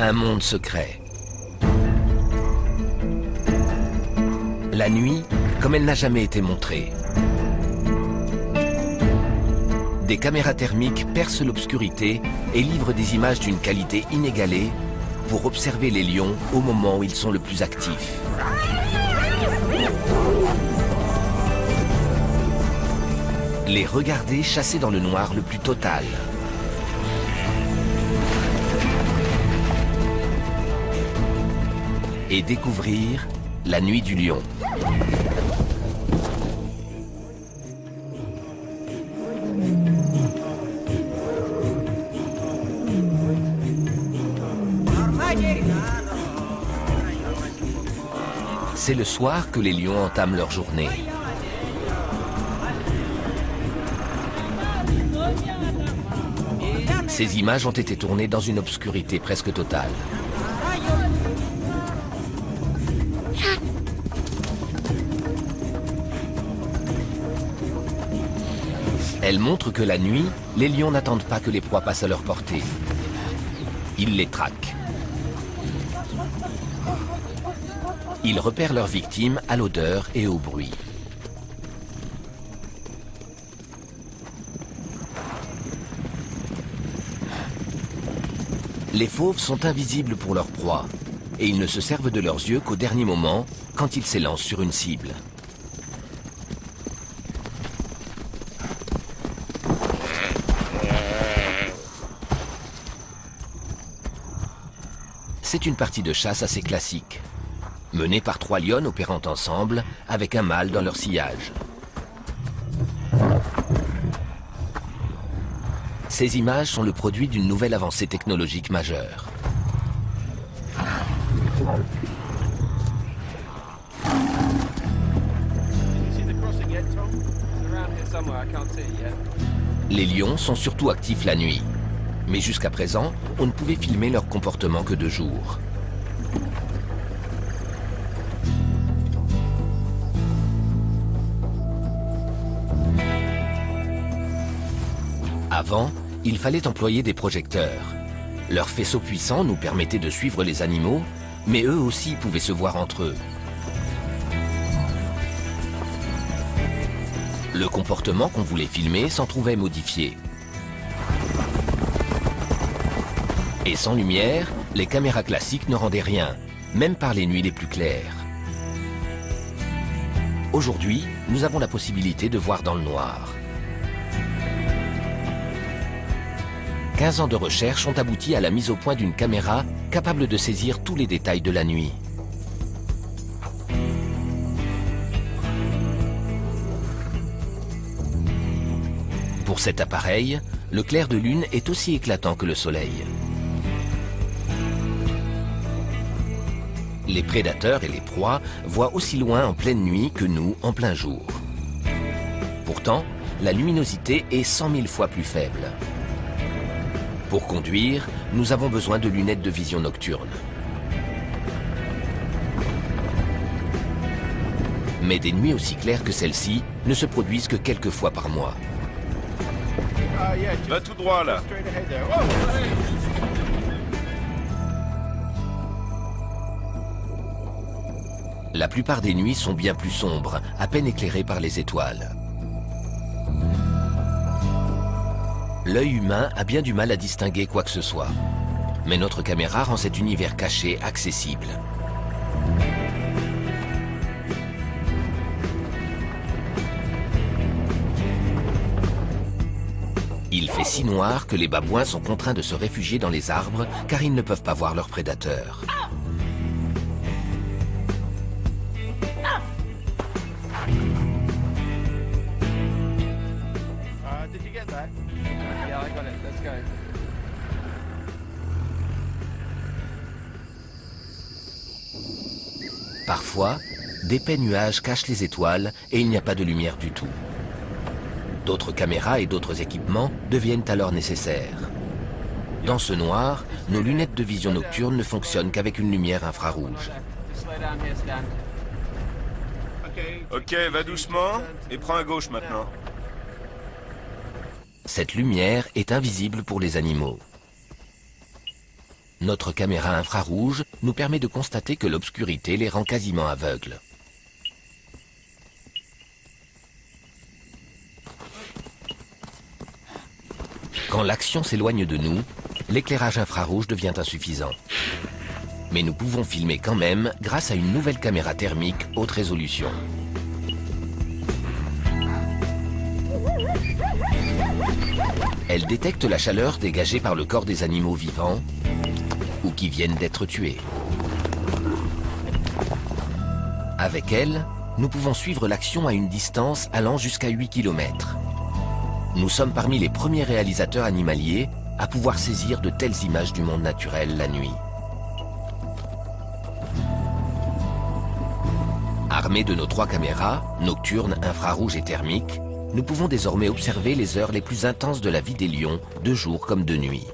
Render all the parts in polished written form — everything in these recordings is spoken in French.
Un monde secret. La nuit, comme elle n'a jamais été montrée. Des caméras thermiques percent l'obscurité et livrent des images d'une qualité inégalée pour observer les lions au moment où ils sont le plus actifs. Les regarder chasser dans le noir le plus total. Et découvrir la nuit du lion. C'est le soir que les lions entament leur journée. Ces images ont été tournées dans une obscurité presque totale. Elles montrent que la nuit, les lions n'attendent pas que les proies passent à leur portée. Ils les traquent. Ils repèrent leurs victimes à l'odeur et au bruit. Les fauves sont invisibles pour leur proie et ils ne se servent de leurs yeux qu'au dernier moment, quand ils s'élancent sur une cible. C'est une partie de chasse assez classique, menée par 3 lionnes opérant ensemble avec un mâle dans leur sillage. Ces images sont le produit d'une nouvelle avancée technologique majeure. Les lions sont surtout actifs la nuit. Mais jusqu'à présent, on ne pouvait filmer leur comportement que de jour. Avant, il fallait employer des projecteurs. Leurs faisceaux puissants nous permettaient de suivre les animaux, mais eux aussi pouvaient se voir entre eux. Le comportement qu'on voulait filmer s'en trouvait modifié. Et sans lumière, les caméras classiques ne rendaient rien, même par les nuits les plus claires. Aujourd'hui, nous avons la possibilité de voir dans le noir. 15 ans de recherche ont abouti à la mise au point d'une caméra capable de saisir tous les détails de la nuit. Pour cet appareil, le clair de lune est aussi éclatant que le soleil. Les prédateurs et les proies voient aussi loin en pleine nuit que nous en plein jour. Pourtant, la luminosité est 100 000 fois plus faible. Pour conduire, nous avons besoin de lunettes de vision nocturne. Mais des nuits aussi claires que celle-ci ne se produisent que quelques fois par mois. Va tout droit là. La plupart des nuits sont bien plus sombres, à peine éclairées par les étoiles. L'œil humain a bien du mal à distinguer quoi que ce soit. Mais notre caméra rend cet univers caché accessible. Il fait si noir que les babouins sont contraints de se réfugier dans les arbres car ils ne peuvent pas voir leurs prédateurs. Parfois, d'épais nuages cachent les étoiles et il n'y a pas de lumière du tout. D'autres caméras et d'autres équipements deviennent alors nécessaires. Dans ce noir, nos lunettes de vision nocturne ne fonctionnent qu'avec une lumière infrarouge. Ok, va doucement et prends à gauche maintenant. Cette lumière est invisible pour les animaux. Notre caméra infrarouge nous permet de constater que l'obscurité les rend quasiment aveugles. Quand l'action s'éloigne de nous, l'éclairage infrarouge devient insuffisant. Mais nous pouvons filmer quand même grâce à une nouvelle caméra thermique haute résolution. Elle détecte la chaleur dégagée par le corps des animaux vivants ou qui viennent d'être tués. Avec elle, nous pouvons suivre l'action à une distance allant jusqu'à 8 km. Nous sommes parmi les premiers réalisateurs animaliers à pouvoir saisir de telles images du monde naturel la nuit. Armés de nos 3 caméras, nocturnes, infrarouges et thermiques, nous pouvons désormais observer les heures les plus intenses de la vie des lions, de jour comme de nuit.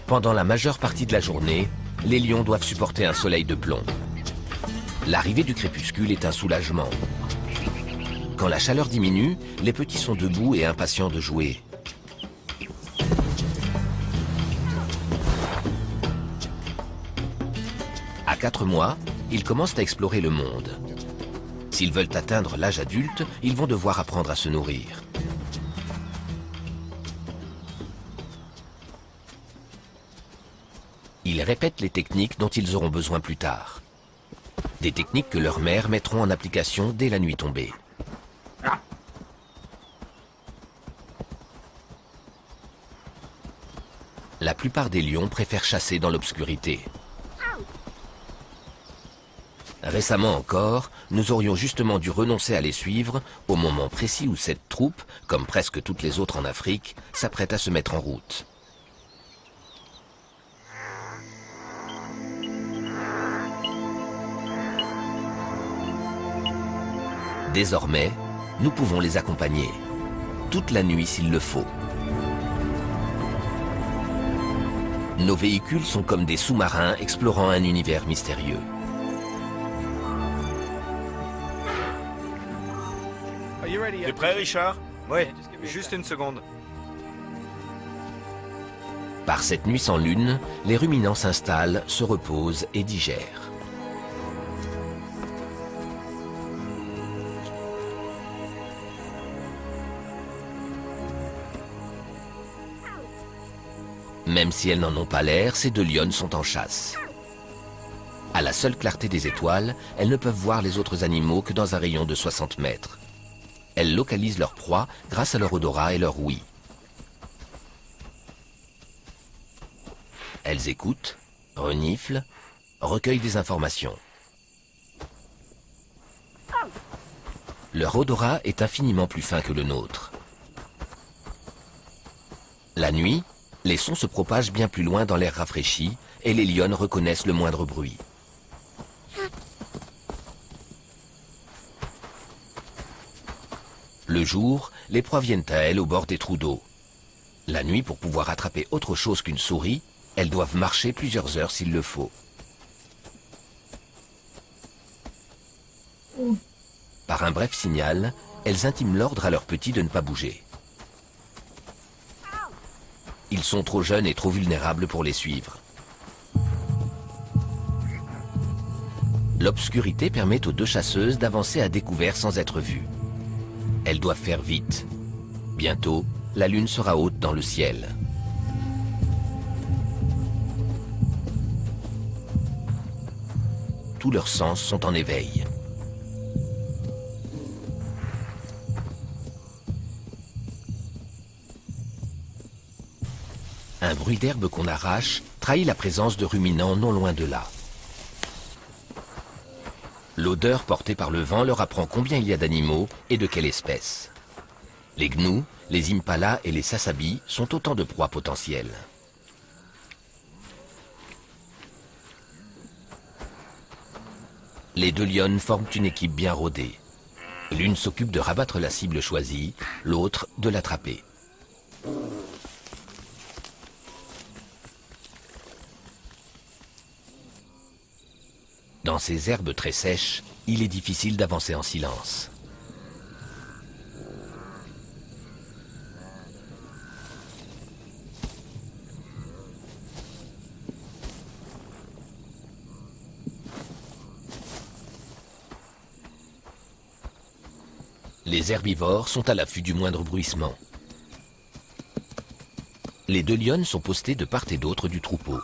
Pendant la majeure partie de la journée, les lions doivent supporter un soleil de plomb. L'arrivée du crépuscule est un soulagement. Quand la chaleur diminue, les petits sont debout et impatients de jouer. À 4 mois, ils commencent à explorer le monde. S'ils veulent atteindre l'âge adulte, ils vont devoir apprendre à se nourrir. Ils répètent les techniques dont ils auront besoin plus tard. Des techniques que leurs mères mettront en application dès la nuit tombée. La plupart des lions préfèrent chasser dans l'obscurité. Récemment encore, nous aurions justement dû renoncer à les suivre au moment précis où cette troupe, comme presque toutes les autres en Afrique, s'apprête à se mettre en route. Désormais, nous pouvons les accompagner, toute la nuit s'il le faut. Nos véhicules sont comme des sous-marins explorant un univers mystérieux. T'es prêt, Richard? Oui, juste une seconde. Par cette nuit sans lune, les ruminants s'installent, se reposent et digèrent. Même si elles n'en ont pas l'air, ces 2 lionnes sont en chasse. À la seule clarté des étoiles, elles ne peuvent voir les autres animaux que dans un rayon de 60 mètres. Elles localisent leur proie grâce à leur odorat et leur ouïe. Elles écoutent, reniflent, recueillent des informations. Leur odorat est infiniment plus fin que le nôtre. La nuit, les sons se propagent bien plus loin dans l'air rafraîchi et les lionnes reconnaissent le moindre bruit. Le jour, les proies viennent à elles au bord des trous d'eau. La nuit, pour pouvoir attraper autre chose qu'une souris, elles doivent marcher plusieurs heures s'il le faut. Par un bref signal, elles intiment l'ordre à leurs petits de ne pas bouger. Ils sont trop jeunes et trop vulnérables pour les suivre. L'obscurité permet aux 2 chasseuses d'avancer à découvert sans être vues. Elles doivent faire vite. Bientôt, la lune sera haute dans le ciel. Tous leurs sens sont en éveil. Un bruit d'herbe qu'on arrache trahit la présence de ruminants non loin de là. L'odeur portée par le vent leur apprend combien il y a d'animaux et de quelle espèce. Les gnous, les impalas et les sasabis sont autant de proies potentielles. Les 2 lionnes forment une équipe bien rodée. L'une s'occupe de rabattre la cible choisie, l'autre de l'attraper. Dans ces herbes très sèches, il est difficile d'avancer en silence. Les herbivores sont à l'affût du moindre bruissement. Les deux lionnes sont postées de part et d'autre du troupeau.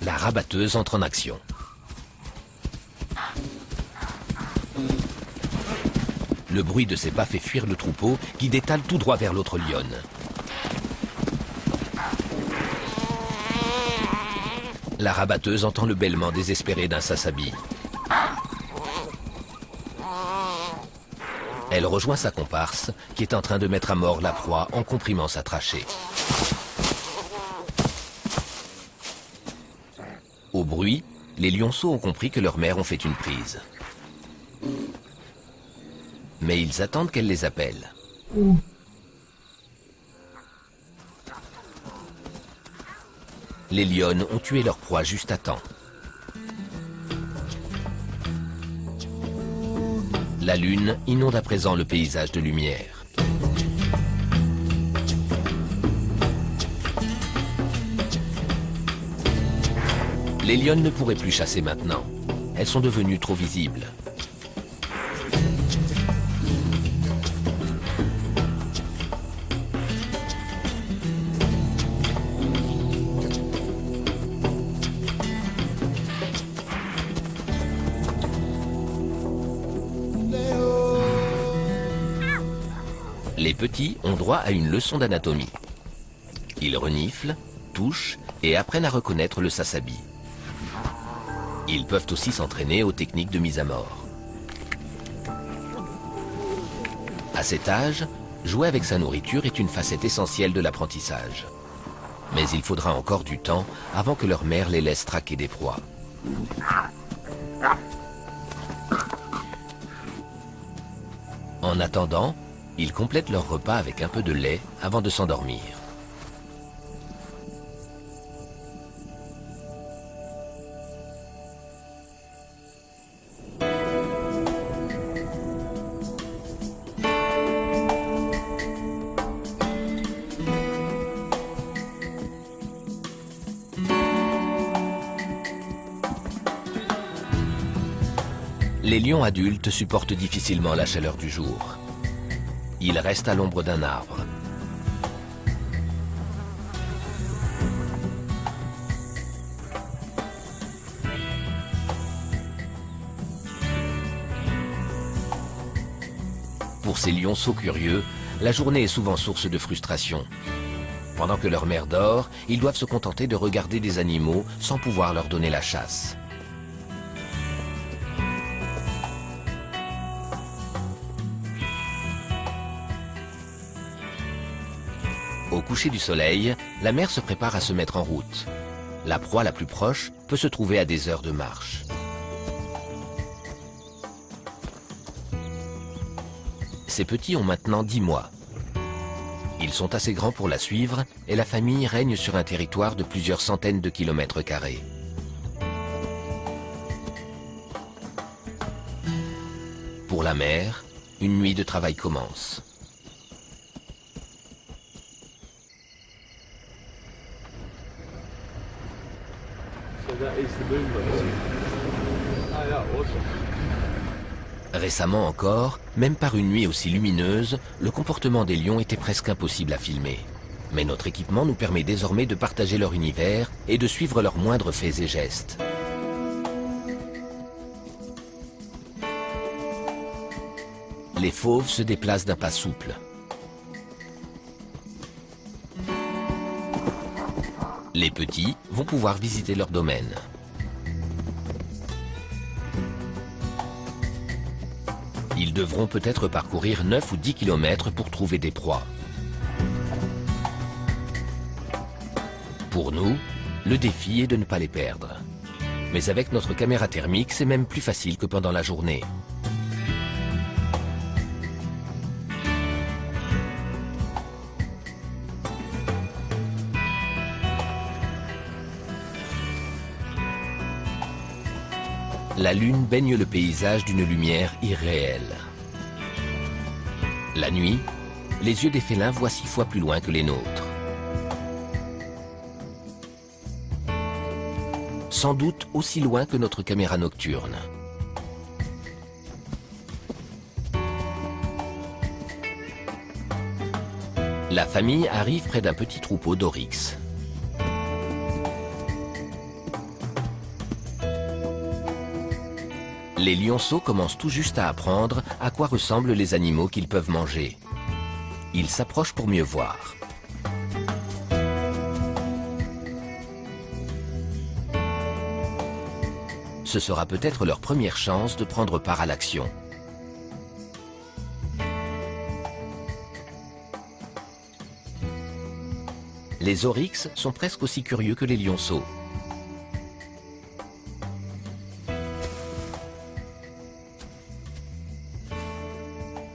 La rabatteuse entre en action. Le bruit de ses pas fait fuir le troupeau qui détale tout droit vers l'autre lionne. La rabatteuse entend le bêlement désespéré d'un sasabi. Elle rejoint sa comparse qui est en train de mettre à mort la proie en comprimant sa trachée. Au bruit, les lionceaux ont compris que leurs mères ont fait une prise. Mais ils attendent qu'elle les appelle. Les lionnes ont tué leur proie juste à temps. La lune inonde à présent le paysage de lumière. Les lionnes ne pourraient plus chasser maintenant. Elles sont devenues trop visibles. Les petits ont droit à une leçon d'anatomie. Ils reniflent, touchent et apprennent à reconnaître le sasabi. Ils peuvent aussi s'entraîner aux techniques de mise à mort. À cet âge, jouer avec sa nourriture est une facette essentielle de l'apprentissage. Mais il faudra encore du temps avant que leur mère les laisse traquer des proies. En attendant, ils complètent leur repas avec un peu de lait avant de s'endormir. Les lions adultes supportent difficilement la chaleur du jour. Ils restent à l'ombre d'un arbre. Pour ces lionceaux curieux, la journée est souvent source de frustration. Pendant que leur mère dort, ils doivent se contenter de regarder des animaux sans pouvoir leur donner la chasse. Au coucher du soleil, la mère se prépare à se mettre en route. La proie la plus proche peut se trouver à des heures de marche. Ces petits ont maintenant 10 mois. Ils sont assez grands pour la suivre et la famille règne sur un territoire de plusieurs centaines de kilomètres carrés. Pour la mère, une nuit de travail commence. Récemment encore, même par une nuit aussi lumineuse, le comportement des lions était presque impossible à filmer. Mais notre équipement nous permet désormais de partager leur univers et de suivre leurs moindres faits et gestes. Les fauves se déplacent d'un pas souple. Les petits vont pouvoir visiter leur domaine. Ils devront peut-être parcourir 9 ou 10 km pour trouver des proies. Pour nous, le défi est de ne pas les perdre. Mais avec notre caméra thermique, c'est même plus facile que pendant la journée. La lune baigne le paysage d'une lumière irréelle. La nuit, les yeux des félins voient 6 fois plus loin que les nôtres. Sans doute aussi loin que notre caméra nocturne. La famille arrive près d'un petit troupeau d'oryx. Les lionceaux commencent tout juste à apprendre à quoi ressemblent les animaux qu'ils peuvent manger. Ils s'approchent pour mieux voir. Ce sera peut-être leur première chance de prendre part à l'action. Les oryx sont presque aussi curieux que les lionceaux.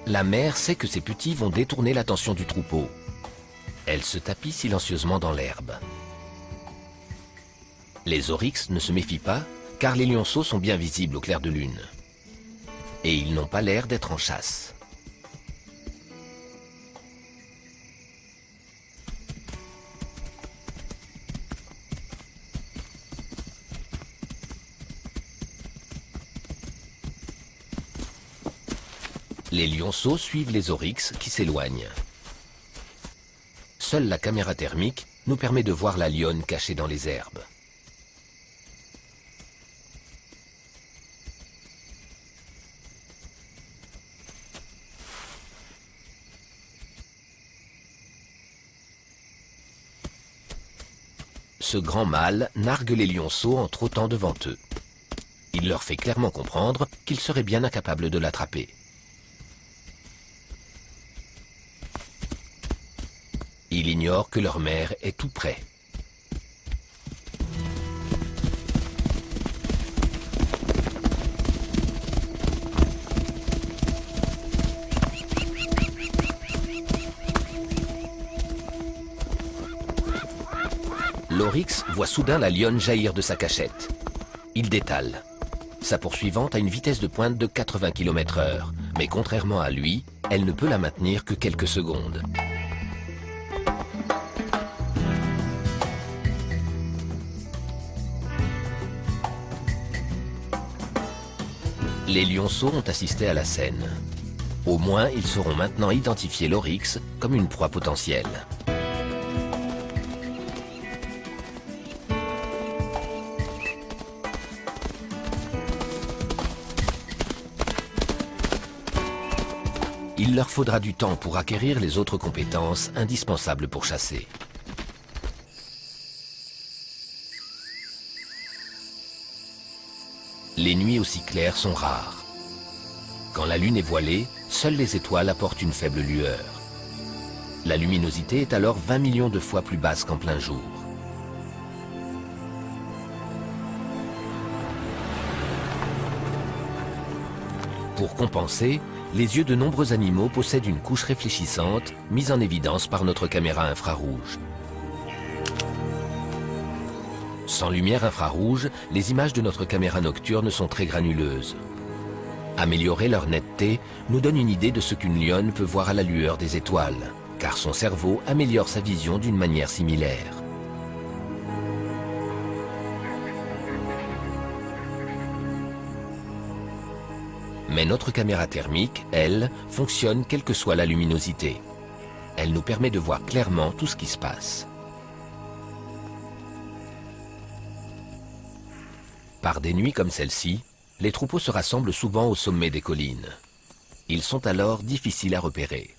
La mère sait que ses petits vont détourner l'attention du troupeau. Elle se tapit silencieusement dans l'herbe. Les oryx ne se méfient pas, car les lionceaux sont bien visibles au clair de lune. Et ils n'ont pas l'air d'être en chasse. Les lionceaux suivent les oryx qui s'éloignent. Seule la caméra thermique nous permet de voir la lionne cachée dans les herbes. Ce grand mâle nargue les lionceaux en trottant devant eux. Il leur fait clairement comprendre qu'ils seraient bien incapables de l'attraper. Il ignore que leur mère est tout près. L'oryx voit soudain la lionne jaillir de sa cachette. Il détale. Sa poursuivante a une vitesse de pointe de 80 km/h, mais contrairement à lui, elle ne peut la maintenir que quelques secondes. Les lionceaux ont assisté à la scène. Au moins, ils sauront maintenant identifier l'oryx comme une proie potentielle. Il leur faudra du temps pour acquérir les autres compétences indispensables pour chasser. Les nuits aussi claires sont rares. Quand la lune est voilée, seules les étoiles apportent une faible lueur. La luminosité est alors 20 millions de fois plus basse qu'en plein jour. Pour compenser, les yeux de nombreux animaux possèdent une couche réfléchissante mise en évidence par notre caméra infrarouge. Sans lumière infrarouge, les images de notre caméra nocturne sont très granuleuses. Améliorer leur netteté nous donne une idée de ce qu'une lionne peut voir à la lueur des étoiles, car son cerveau améliore sa vision d'une manière similaire. Mais notre caméra thermique, elle, fonctionne quelle que soit la luminosité. Elle nous permet de voir clairement tout ce qui se passe. Par des nuits comme celle-ci, les troupeaux se rassemblent souvent au sommet des collines. Ils sont alors difficiles à repérer.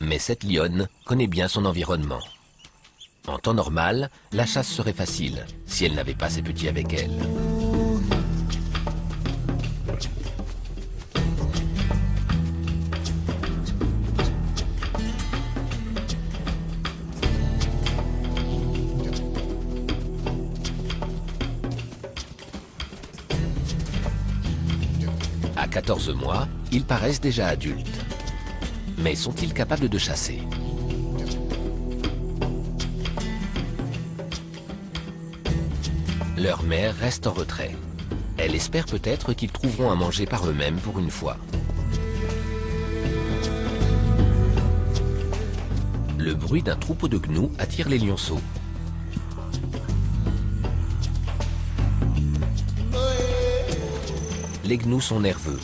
Mais cette lionne connaît bien son environnement. En temps normal, la chasse serait facile, si elle n'avait pas ses petits avec elle. À 14 mois, ils paraissent déjà adultes. Mais sont-ils capables de chasser ? Leur mère reste en retrait. Elle espère peut-être qu'ils trouveront à manger par eux-mêmes pour une fois. Le bruit d'un troupeau de gnous attire les lionceaux. Les gnous sont nerveux.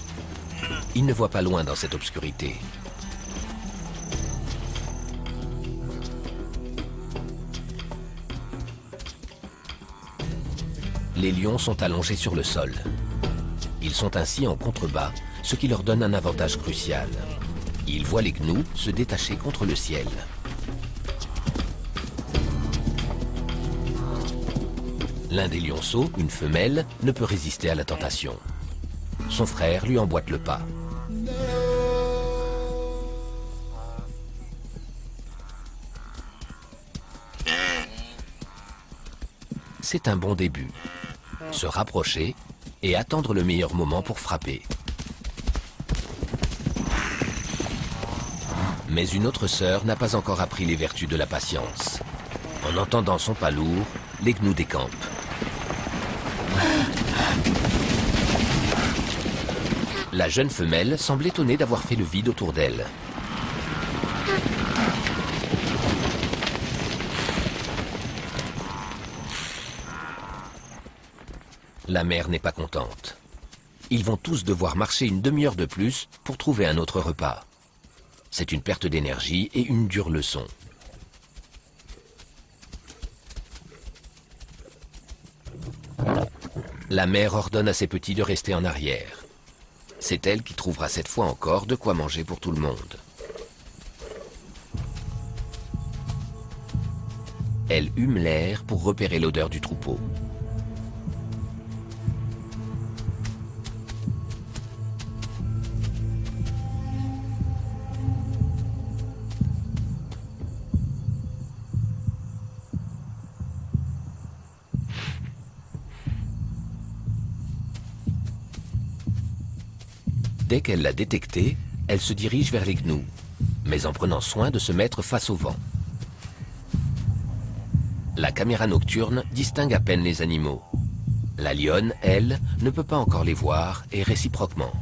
Ils ne voient pas loin dans cette obscurité. Les lions sont allongés sur le sol. Ils sont ainsi en contrebas, ce qui leur donne un avantage crucial. Ils voient les gnous se détacher contre le ciel. L'un des lionceaux, une femelle, ne peut résister à la tentation. Son frère lui emboîte le pas. C'est un bon début. Se rapprocher et attendre le meilleur moment pour frapper. Mais une autre sœur n'a pas encore appris les vertus de la patience. En entendant son pas lourd, les gnous décampent. La jeune femelle semble étonnée d'avoir fait le vide autour d'elle. La mère n'est pas contente. Ils vont tous devoir marcher une demi-heure de plus pour trouver un autre repas. C'est une perte d'énergie et une dure leçon. La mère ordonne à ses petits de rester en arrière. C'est elle qui trouvera cette fois encore de quoi manger pour tout le monde. Elle hume l'air pour repérer l'odeur du troupeau. Dès qu'elle l'a détecté, elle se dirige vers les gnous, mais en prenant soin de se mettre face au vent. La caméra nocturne distingue à peine les animaux. La lionne, elle, ne peut pas encore les voir et réciproquement.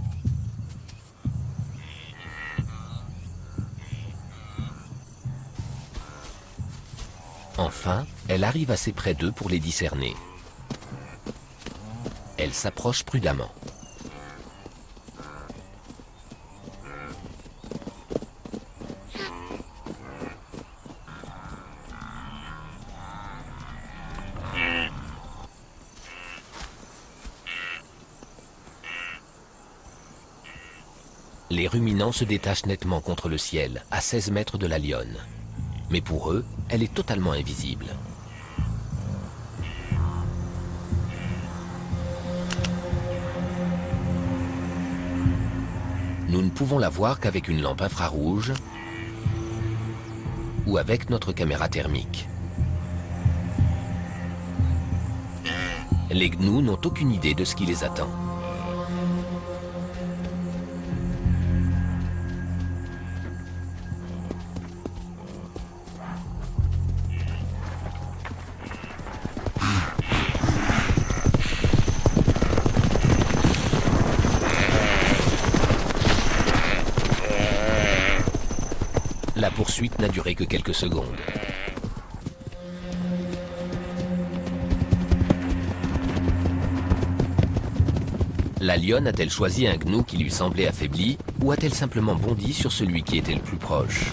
Enfin, elle arrive assez près d'eux pour les discerner. Elle s'approche prudemment. Les ruminants se détachent nettement contre le ciel, à 16 mètres de la lionne. Mais pour eux, elle est totalement invisible. Nous ne pouvons la voir qu'avec une lampe infrarouge ou avec notre caméra thermique. Les gnous n'ont aucune idée de ce qui les attend. La poursuite n'a duré que quelques secondes. La lionne a-t-elle choisi un gnou qui lui semblait affaibli ou a-t-elle simplement bondi sur celui qui était le plus proche?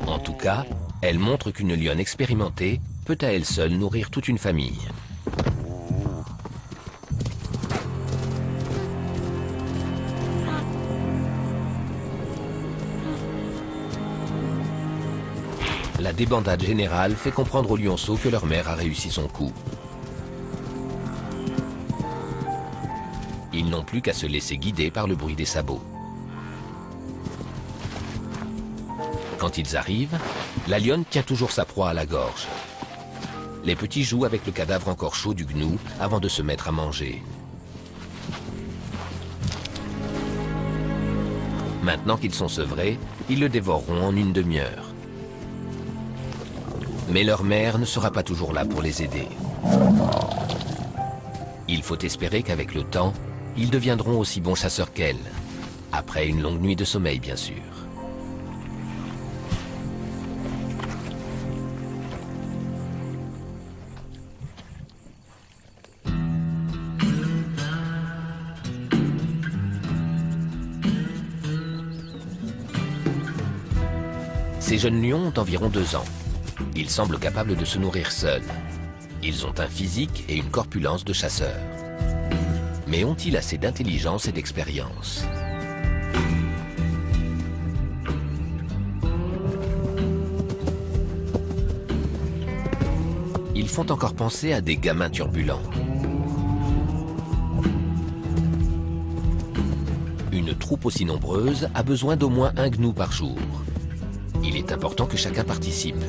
En tout cas, elle montre qu'une lionne expérimentée peut à elle seule nourrir toute une famille. La débandade générale fait comprendre aux lionceaux que leur mère a réussi son coup. Ils n'ont plus qu'à se laisser guider par le bruit des sabots. Quand ils arrivent, la lionne tient toujours sa proie à la gorge. Les petits jouent avec le cadavre encore chaud du gnou avant de se mettre à manger. Maintenant qu'ils sont sevrés, ils le dévoreront en une demi-heure. Mais leur mère ne sera pas toujours là pour les aider. Il faut espérer qu'avec le temps, ils deviendront aussi bons chasseurs qu'elle. Après une longue nuit de sommeil, bien sûr. Ces jeunes lions ont environ 2 ans. Ils semblent capables de se nourrir seuls. Ils ont un physique et une corpulence de chasseurs. Mais ont-ils assez d'intelligence et d'expérience? Ils font encore penser à des gamins turbulents. Une troupe aussi nombreuse a besoin d'au moins un gnou par jour. Il est important que chacun participe.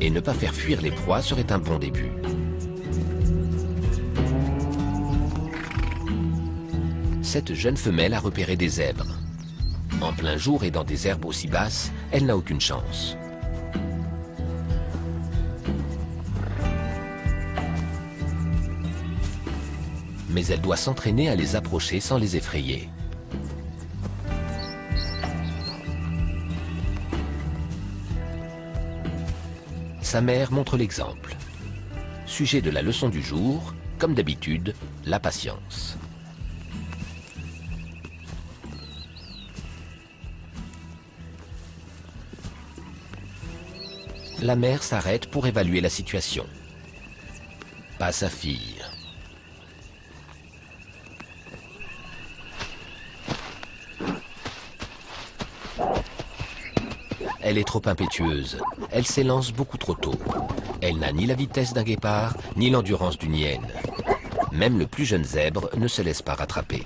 Et ne pas faire fuir les proies serait un bon début. Cette jeune femelle a repéré des zèbres. En plein jour et dans des herbes aussi basses, elle n'a aucune chance. Mais elle doit s'entraîner à les approcher sans les effrayer. Sa mère montre l'exemple. Sujet de la leçon du jour, comme d'habitude, la patience. La mère s'arrête pour évaluer la situation. Pas sa fille. Elle est trop impétueuse. Elle s'élance beaucoup trop tôt. Elle n'a ni la vitesse d'un guépard, ni l'endurance d'une hyène. Même le plus jeune zèbre ne se laisse pas rattraper.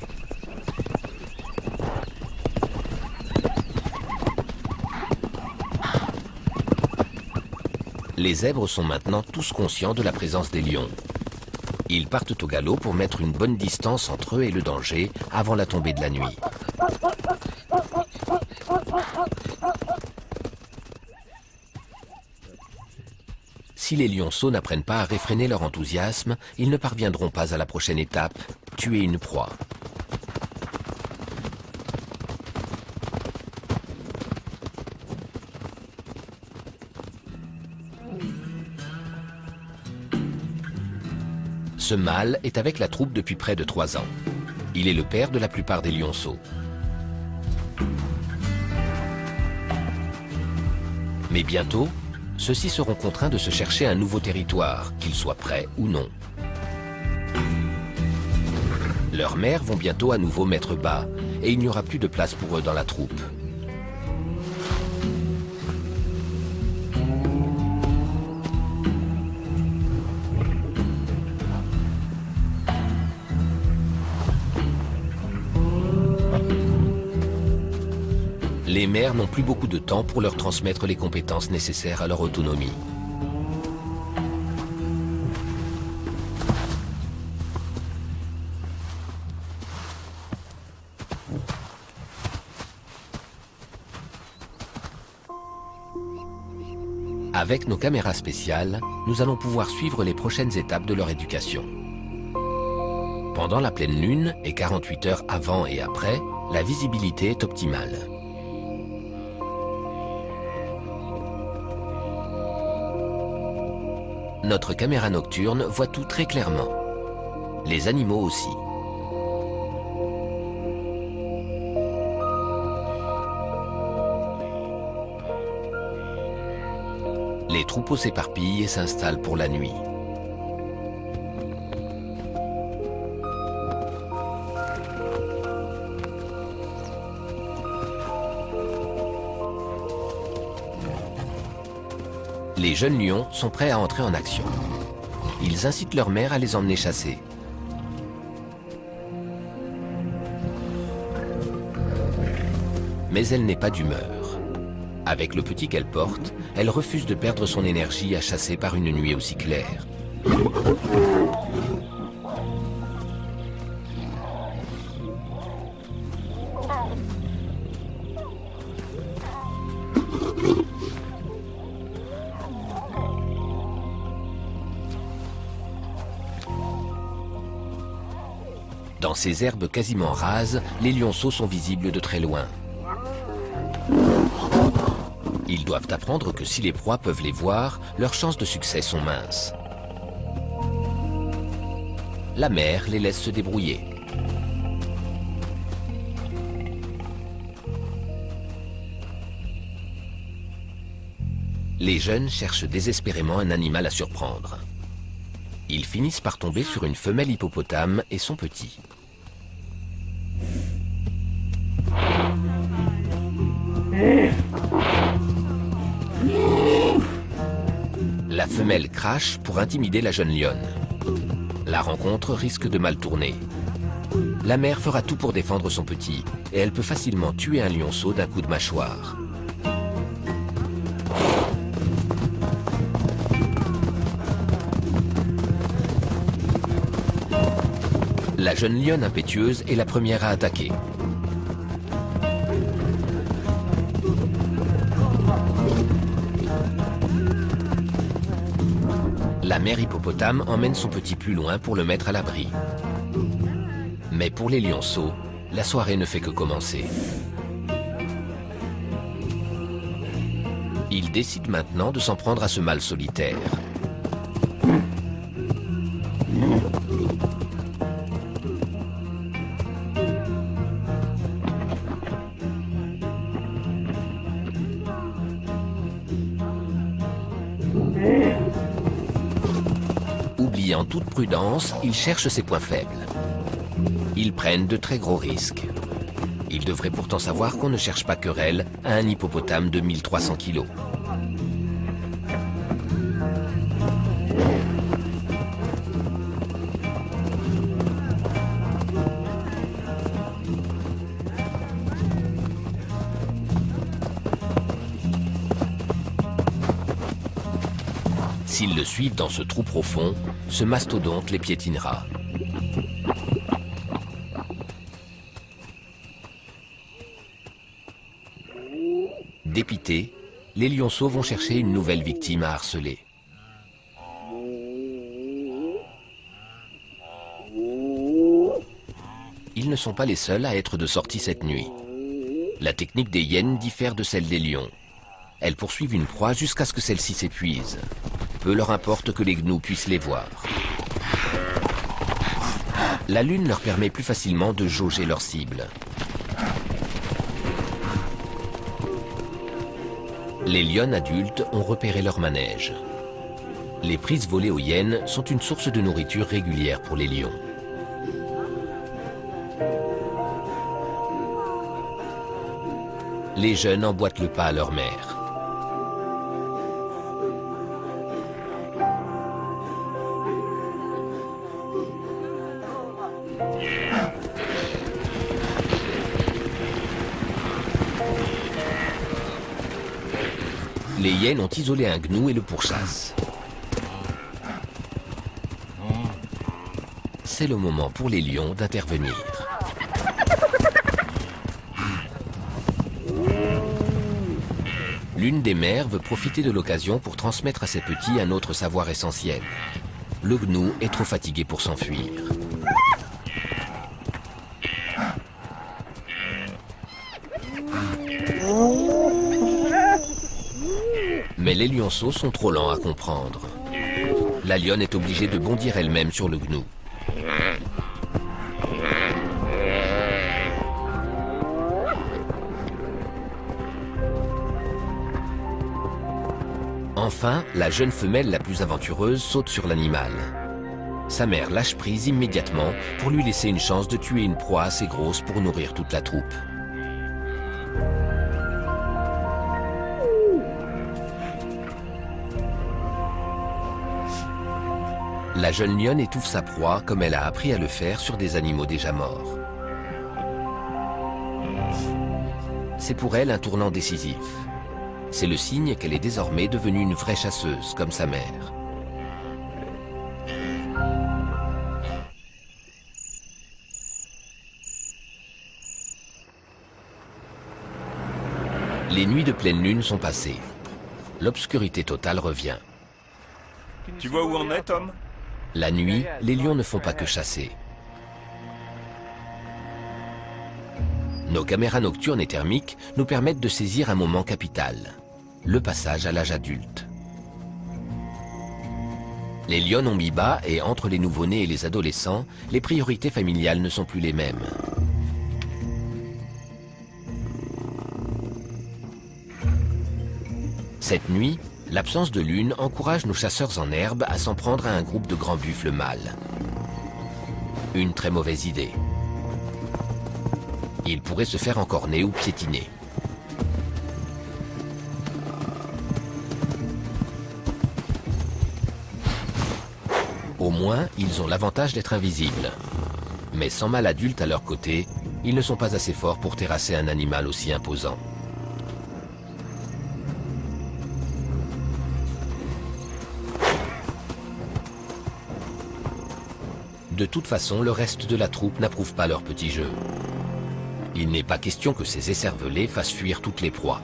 Les zèbres sont maintenant tous conscients de la présence des lions. Ils partent au galop pour mettre une bonne distance entre eux et le danger avant la tombée de la nuit. Si les lionceaux n'apprennent pas à réfréner leur enthousiasme, ils ne parviendront pas à la prochaine étape, tuer une proie. Ce mâle est avec la troupe depuis près de 3 ans. Il est le père de la plupart des lionceaux. Mais bientôt, ceux-ci seront contraints de se chercher un nouveau territoire, qu'ils soient prêts ou non. Leurs mères vont bientôt à nouveau mettre bas, et il n'y aura plus de place pour eux dans la troupe. Les mères n'ont plus beaucoup de temps pour leur transmettre les compétences nécessaires à leur autonomie. Avec nos caméras spéciales, nous allons pouvoir suivre les prochaines étapes de leur éducation. Pendant la pleine lune et 48 heures avant et après, la visibilité est optimale. Notre caméra nocturne voit tout très clairement. Les animaux aussi. Les troupeaux s'éparpillent et s'installent pour la nuit. Les jeunes lions sont prêts à entrer en action. Ils incitent leur mère à les emmener chasser. Mais elle n'est pas d'humeur. Avec le petit qu'elle porte, elle refuse de perdre son énergie à chasser par une nuit aussi claire. Dans ces herbes quasiment rases, les lionceaux sont visibles de très loin. Ils doivent apprendre que si les proies peuvent les voir, leurs chances de succès sont minces. La mère les laisse se débrouiller. Les jeunes cherchent désespérément un animal à surprendre. Ils finissent par tomber sur une femelle hippopotame et son petit. La femelle crache pour intimider la jeune lionne. La rencontre risque de mal tourner. La mère fera tout pour défendre son petit, et elle peut facilement tuer un lionceau d'un coup de mâchoire. La jeune lionne impétueuse est la première à attaquer. La mère hippopotame emmène son petit plus loin pour le mettre à l'abri. Mais pour les lionceaux, la soirée ne fait que commencer. Ils décident maintenant de s'en prendre à ce mâle solitaire. Oubliant toute prudence, ils cherchent ses points faibles. Ils prennent de très gros risques. Ils devraient pourtant savoir qu'on ne cherche pas querelle à un hippopotame de 1300 kilos. S'ils le suivent dans ce trou profond, ce mastodonte les piétinera. Dépités, les lionceaux vont chercher une nouvelle victime à harceler. Ils ne sont pas les seuls à être de sortie cette nuit. La technique des hyènes diffère de celle des lions. Elles poursuivent une proie jusqu'à ce que celle-ci s'épuise. Peu leur importe que les gnous puissent les voir. La lune leur permet plus facilement de jauger leur cible. Les lionnes adultes ont repéré leur manège. Les prises volées aux hyènes sont une source de nourriture régulière pour les lions. Les jeunes emboîtent le pas à leur mère. Les hyènes ont isolé un gnou et le pourchassent. C'est le moment pour les lions d'intervenir. L'une des mères veut profiter de l'occasion pour transmettre à ses petits un autre savoir essentiel. Le gnou est trop fatigué pour s'enfuir. Mais les lionceaux sont trop lents à comprendre. La lionne est obligée de bondir elle-même sur le gnou. Enfin, la jeune femelle la plus aventureuse saute sur l'animal. Sa mère lâche prise immédiatement pour lui laisser une chance de tuer une proie assez grosse pour nourrir toute la troupe. La jeune lionne étouffe sa proie comme elle a appris à le faire sur des animaux déjà morts. C'est pour elle un tournant décisif. C'est le signe qu'elle est désormais devenue une vraie chasseuse, comme sa mère. Les nuits de pleine lune sont passées. L'obscurité totale revient. Tu vois où on est, Tom? La nuit, les lions ne font pas que chasser. Nos caméras nocturnes et thermiques nous permettent de saisir un moment capital, le passage à l'âge adulte. Les lionnes ont mis bas et entre les nouveau-nés et les adolescents, les priorités familiales ne sont plus les mêmes. Cette nuit, l'absence de lune encourage nos chasseurs en herbe à s'en prendre à un groupe de grands buffles mâles. Une très mauvaise idée. Ils pourraient se faire encorner ou piétiner. Au moins, ils ont l'avantage d'être invisibles. Mais sans mâle adulte à leur côté, ils ne sont pas assez forts pour terrasser un animal aussi imposant. De toute façon, le reste de la troupe n'approuve pas leur petit jeu. Il n'est pas question que ces écervelés fassent fuir toutes les proies.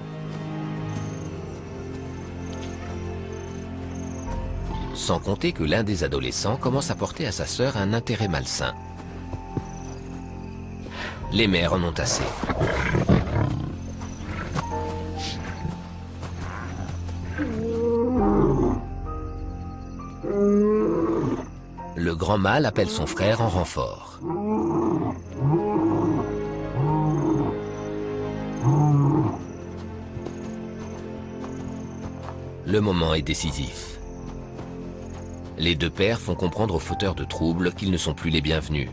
Sans compter que l'un des adolescents commence à porter à sa sœur un intérêt malsain. Les mères en ont assez. Le grand mâle appelle son frère en renfort. Le moment est décisif. Les deux pères font comprendre aux fauteurs de troubles qu'ils ne sont plus les bienvenus.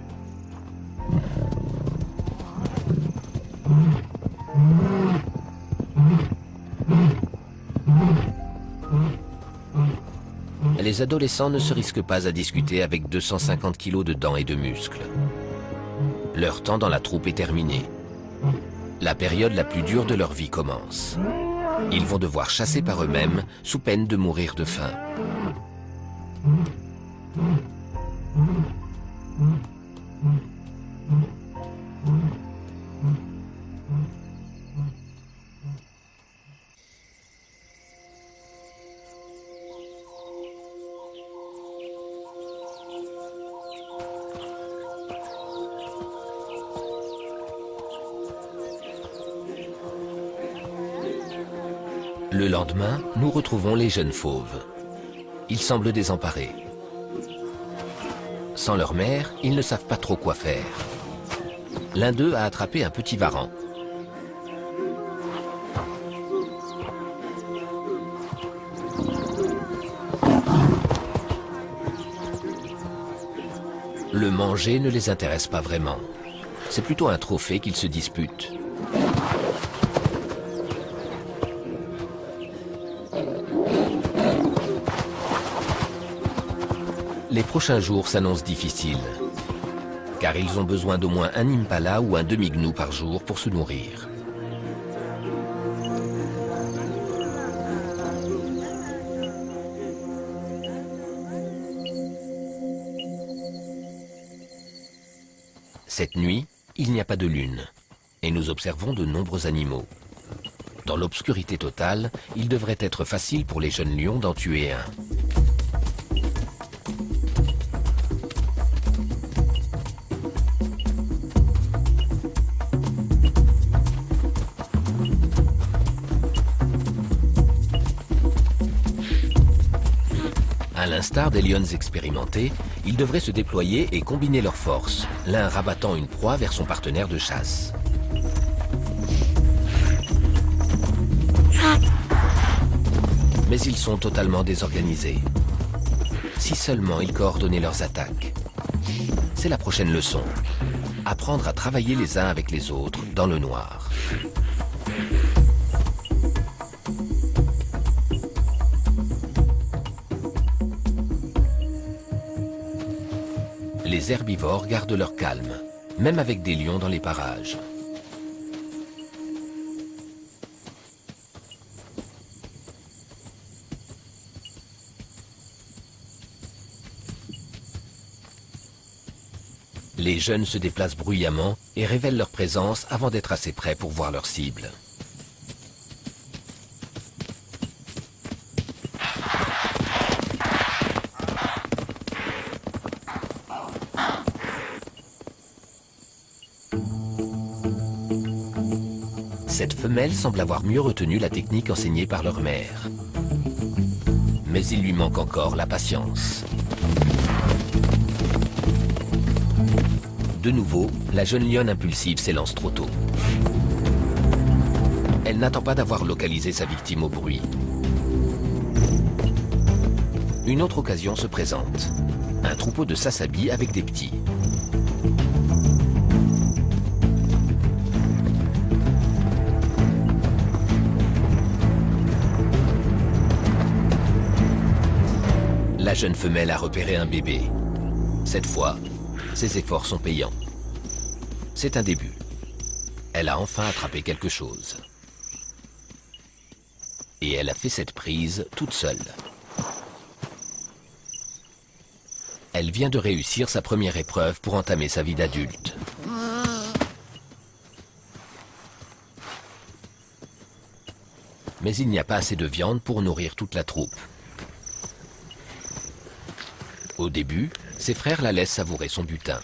Les adolescents ne se risquent pas à discuter avec 250 kilos de dents et de muscles. Leur temps dans la troupe est terminé. La période la plus dure de leur vie commence. Ils vont devoir chasser par eux-mêmes sous peine de mourir de faim. Le lendemain, nous retrouvons les jeunes fauves. Ils semblent désemparés. Sans leur mère, ils ne savent pas trop quoi faire. L'un d'eux a attrapé un petit varan. Le manger ne les intéresse pas vraiment. C'est plutôt un trophée qu'ils se disputent. Les prochains jours s'annoncent difficiles, car ils ont besoin d'au moins un impala ou un demi-gnou par jour pour se nourrir. Cette nuit, il n'y a pas de lune, et nous observons de nombreux animaux. Dans l'obscurité totale, il devrait être facile pour les jeunes lions d'en tuer un. À l'instar des lions expérimentés, ils devraient se déployer et combiner leurs forces, l'un rabattant une proie vers son partenaire de chasse. Mais ils sont totalement désorganisés. Si seulement ils coordonnaient leurs attaques. C'est la prochaine leçon. Apprendre à travailler les uns avec les autres dans le noir. Les herbivores gardent leur calme, même avec des lions dans les parages. Les jeunes se déplacent bruyamment et révèlent leur présence avant d'être assez prêts pour voir leur cible. Cette femelle semble avoir mieux retenu la technique enseignée par leur mère. Mais il lui manque encore la patience. De nouveau, la jeune lionne impulsive s'élance trop tôt. Elle n'attend pas d'avoir localisé sa victime au bruit. Une autre occasion se présente. Un troupeau de sasabi avec des petits. La jeune femelle a repéré un bébé. Cette fois, ses efforts sont payants. C'est un début. Elle a enfin attrapé quelque chose. Et elle a fait cette prise toute seule. Elle vient de réussir sa première épreuve pour entamer sa vie d'adulte. Mais il n'y a pas assez de viande pour nourrir toute la troupe. Au début, ses frères la laissent savourer son butin.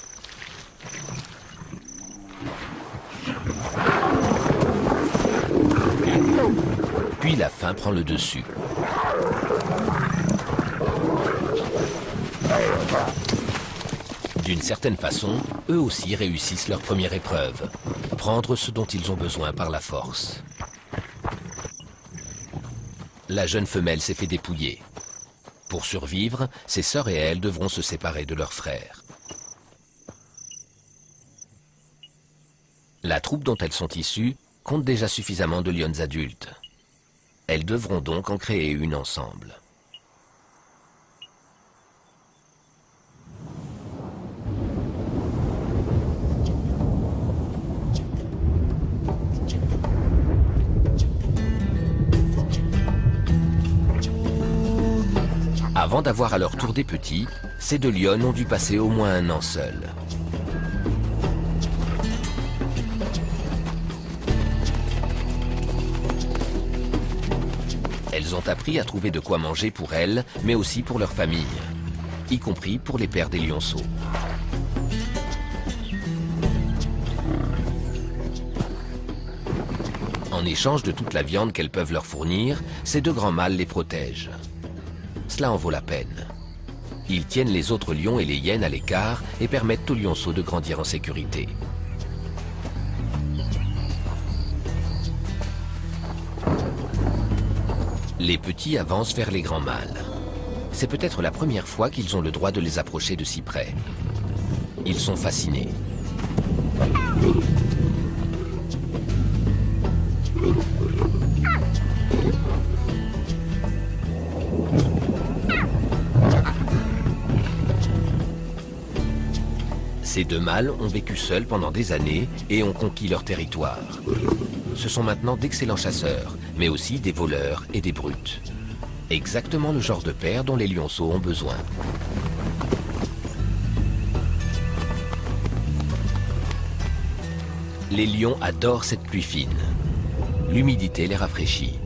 Puis la faim prend le dessus. D'une certaine façon, eux aussi réussissent leur première épreuve. Prendre ce dont ils ont besoin par la force. La jeune femelle s'est fait dépouiller. Pour survivre, ses sœurs et elle devront se séparer de leurs frères. La troupe dont elles sont issues compte déjà suffisamment de lionnes adultes. Elles devront donc en créer une ensemble. Avant d'avoir à leur tour des petits, ces deux lionnes ont dû passer au moins un an seules. Elles ont appris à trouver de quoi manger pour elles, mais aussi pour leur famille, y compris pour les pères des lionceaux. En échange de toute la viande qu'elles peuvent leur fournir, ces deux grands mâles les protègent. Cela en vaut la peine. Ils tiennent les autres lions et les hyènes à l'écart et permettent aux lionceaux de grandir en sécurité. Les petits avancent vers les grands mâles. C'est peut-être la première fois qu'ils ont le droit de les approcher de si près. Ils sont fascinés. Ces deux mâles ont vécu seuls pendant des années et ont conquis leur territoire. Ce sont maintenant d'excellents chasseurs, mais aussi des voleurs et des brutes. Exactement le genre de père dont les lionceaux ont besoin. Les lions adorent cette pluie fine. L'humidité les rafraîchit.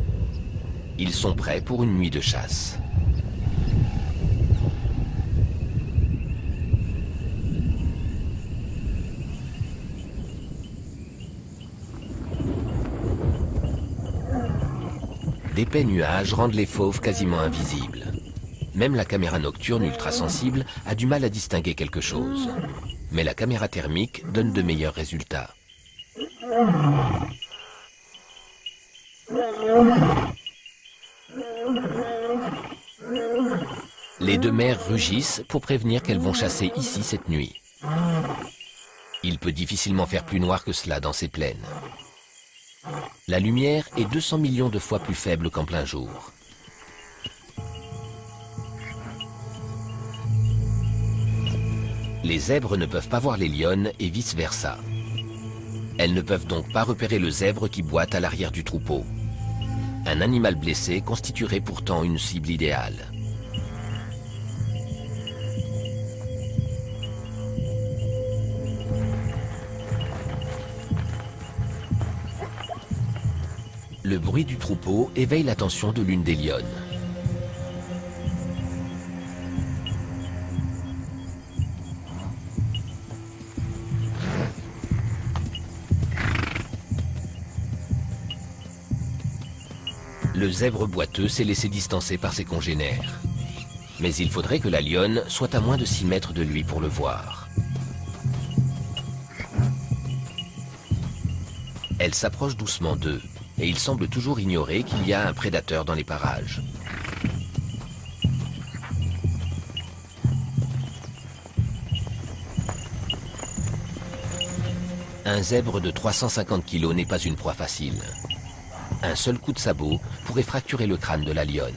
Ils sont prêts pour une nuit de chasse. D'épais nuages rendent les fauves quasiment invisibles. Même la caméra nocturne ultra-sensible a du mal à distinguer quelque chose. Mais la caméra thermique donne de meilleurs résultats. Les deux mères rugissent pour prévenir qu'elles vont chasser ici cette nuit. Il peut difficilement faire plus noir que cela dans ces plaines. La lumière est 200 millions de fois plus faible qu'en plein jour. Les zèbres ne peuvent pas voir les lionnes et vice-versa. Elles ne peuvent donc pas repérer le zèbre qui boite à l'arrière du troupeau. Un animal blessé constituerait pourtant une cible idéale. Le bruit du troupeau éveille l'attention de l'une des lionnes. Le zèbre boiteux s'est laissé distancer par ses congénères. Mais il faudrait que la lionne soit à moins de 6 mètres de lui pour le voir. Elle s'approche doucement d'eux, et il semble toujours ignorer qu'il y a un prédateur dans les parages. Un zèbre de 350 kg n'est pas une proie facile. Un seul coup de sabot pourrait fracturer le crâne de la lionne.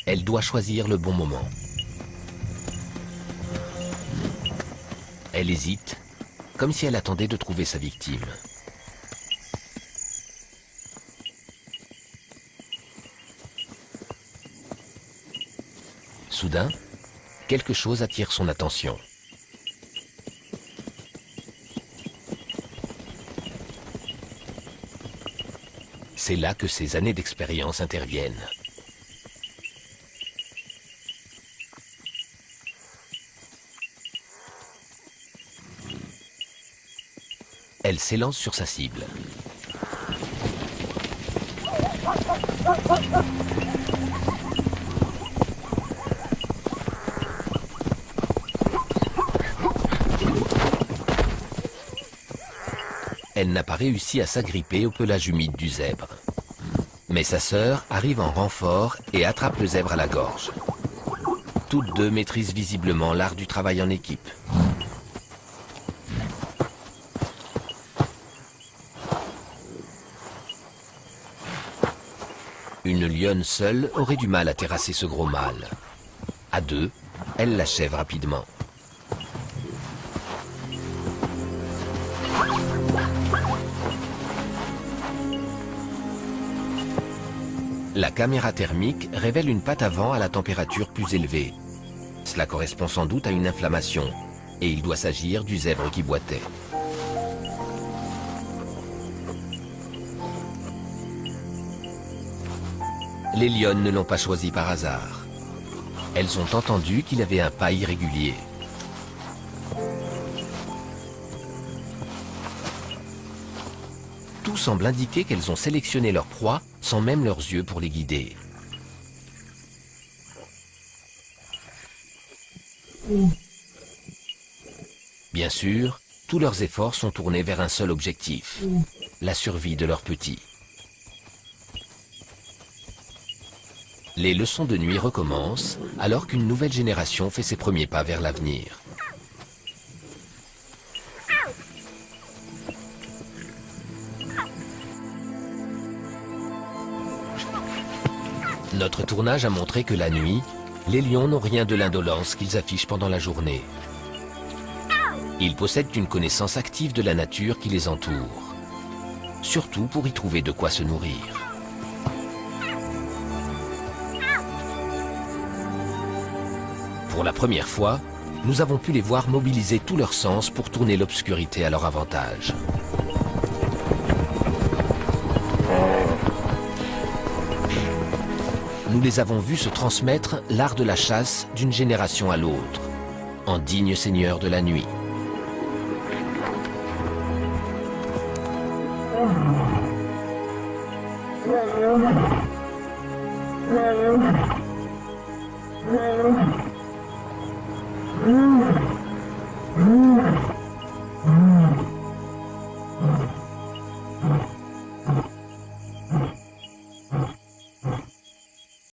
Elle doit choisir le bon moment. Elle hésite, comme si elle attendait de trouver sa victime. Soudain, quelque chose attire son attention. C'est là que ses années d'expérience interviennent. Elle s'élance sur sa cible. Elle n'a pas réussi à s'agripper au pelage humide du zèbre. Mais sa sœur arrive en renfort et attrape le zèbre à la gorge. Toutes deux maîtrisent visiblement l'art du travail en équipe. Une lionne seule aurait du mal à terrasser ce gros mâle. À deux, elle l'achève rapidement. La caméra thermique révèle une patte avant à la température plus élevée. Cela correspond sans doute à une inflammation, et il doit s'agir du zèbre qui boitait. Les lionnes ne l'ont pas choisi par hasard. Elles ont entendu qu'il avait un pas irrégulier. Tout semble indiquer qu'elles ont sélectionné leur proie sans même leurs yeux pour les guider. Bien sûr, tous leurs efforts sont tournés vers un seul objectif, la survie de leurs petits. Les leçons de nuit recommencent alors qu'une nouvelle génération fait ses premiers pas vers l'avenir. Notre tournage a montré que la nuit, les lions n'ont rien de l'indolence qu'ils affichent pendant la journée. Ils possèdent une connaissance active de la nature qui les entoure, surtout pour y trouver de quoi se nourrir. Pour la première fois, nous avons pu les voir mobiliser tous leurs sens pour tourner l'obscurité à leur avantage. Nous les avons vus se transmettre l'art de la chasse d'une génération à l'autre, en dignes seigneurs de la nuit.